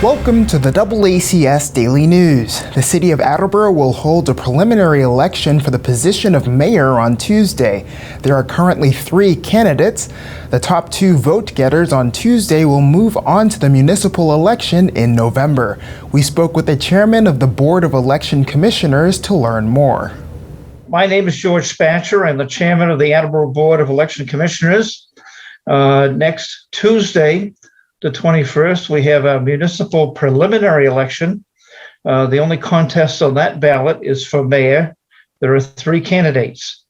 Welcome to the DoubleACS Daily News. The City of Attleboro will hold a preliminary election for the position of mayor on Tuesday. There are currently 3 candidates. The top 2 vote-getters on Tuesday will move on to the municipal election in November. We spoke with the chairman of the Board of Election Commissioners to learn more. My name is George Spatcher. I'm the chairman of the Attleboro Board of Election Commissioners. Next Tuesday, the 21st, we have a municipal preliminary election. The only contest on that ballot is for mayor. There are 3 candidates,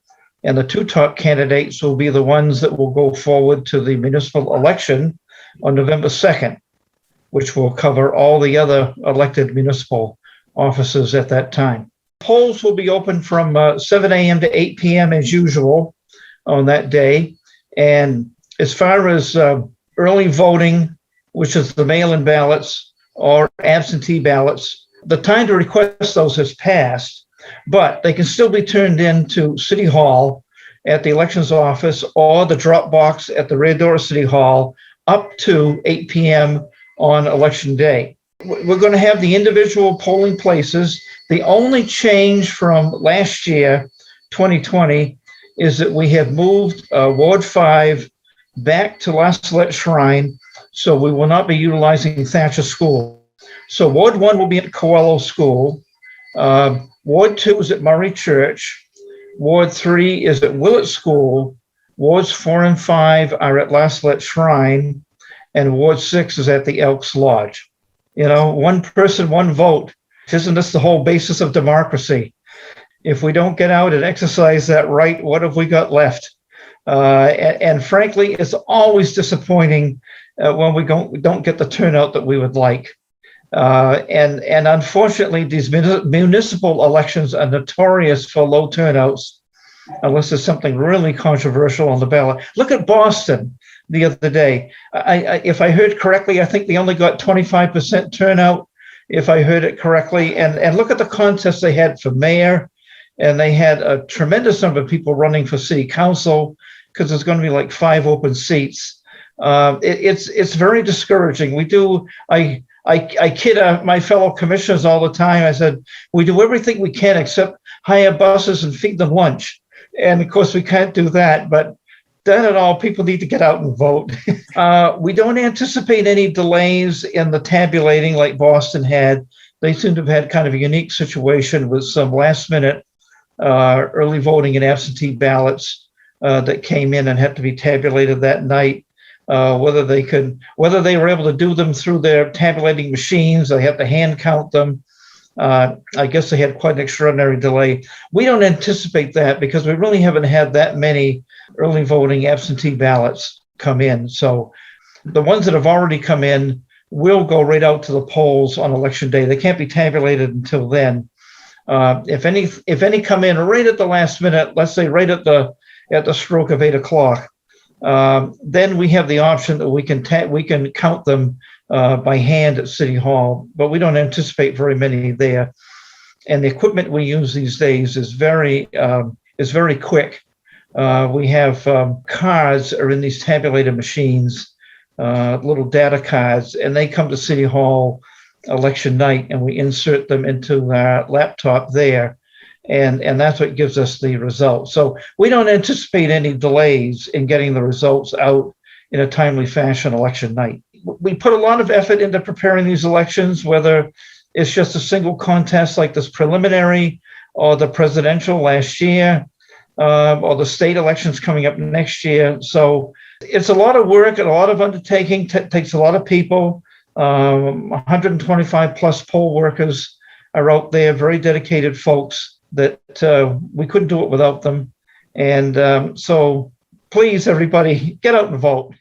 and the 2 top candidates will be the ones that will go forward to the municipal election on November 2nd, which will cover all the other elected municipal offices at that time. Polls will be open from 7 a.m. to 8 p.m. as usual on that day. And as far as early voting, which is the mail-in ballots or absentee ballots, the time to request those has passed, but they can still be turned in to City Hall at the elections office or the drop box at the rear door of City Hall up to 8 p.m. on election day. We're going to have the individual polling places. The only change from last year, 2020, is that we have moved Ward 5 back to La Salette Shrine, so we will not be utilizing Thatcher School. So Ward 1 will be at Coelho School. Ward 2 is at Murray Church. Ward 3 is at Willett School. Wards 4 and 5 are at La Salette Shrine. And Ward 6 is at the Elks Lodge. You know, one person, one vote. Isn't this the whole basis of democracy? If we don't get out and exercise that right, what have we got left? And frankly, it's always disappointing when we don't get the turnout that we would like. And unfortunately, these municipal elections are notorious for low turnouts, unless there's something really controversial on the ballot. Look at Boston the other day. If I heard correctly, I think they only got 25% turnout, if I heard it correctly. And look at the contest they had for mayor, and they had a tremendous number of people running for city council because there's going to be like 5 open seats. It's very discouraging. I kid my fellow commissioners all the time. I said, we do everything we can except hire buses and feed them lunch. And of course, we can't do that. But then at all, people need to get out and vote. We don't anticipate any delays in the tabulating like Boston had. They seem to have had kind of a unique situation with some last minute early voting and absentee ballots that came in and had to be tabulated that night. Whether they were able to do them through their tabulating machines, they had to hand count them. I guess they had quite an extraordinary delay. We don't anticipate that because we really haven't had that many early voting absentee ballots come in. So the ones that have already come in will go right out to the polls on election day. They can't be tabulated until then. If any come in right at the last minute, let's say right at the stroke of 8 o'clock, then we have the option that we can count them by hand at City Hall, but we don't anticipate very many there. And the equipment we use these days is very quick. We have cards are in these tabulated machines, little data cards, and they come to City Hall election night, and we insert them into our laptop there. And that's what gives us the results. So we don't anticipate any delays in getting the results out in a timely fashion election night. We put a lot of effort into preparing these elections, whether it's just a single contest like this preliminary or the presidential last year or the state elections coming up next year. So it's a lot of work and a lot of undertaking, takes a lot of people. 125 plus poll workers are out there, very dedicated folks that we couldn't do it without them. And so please, everybody, get out and vote.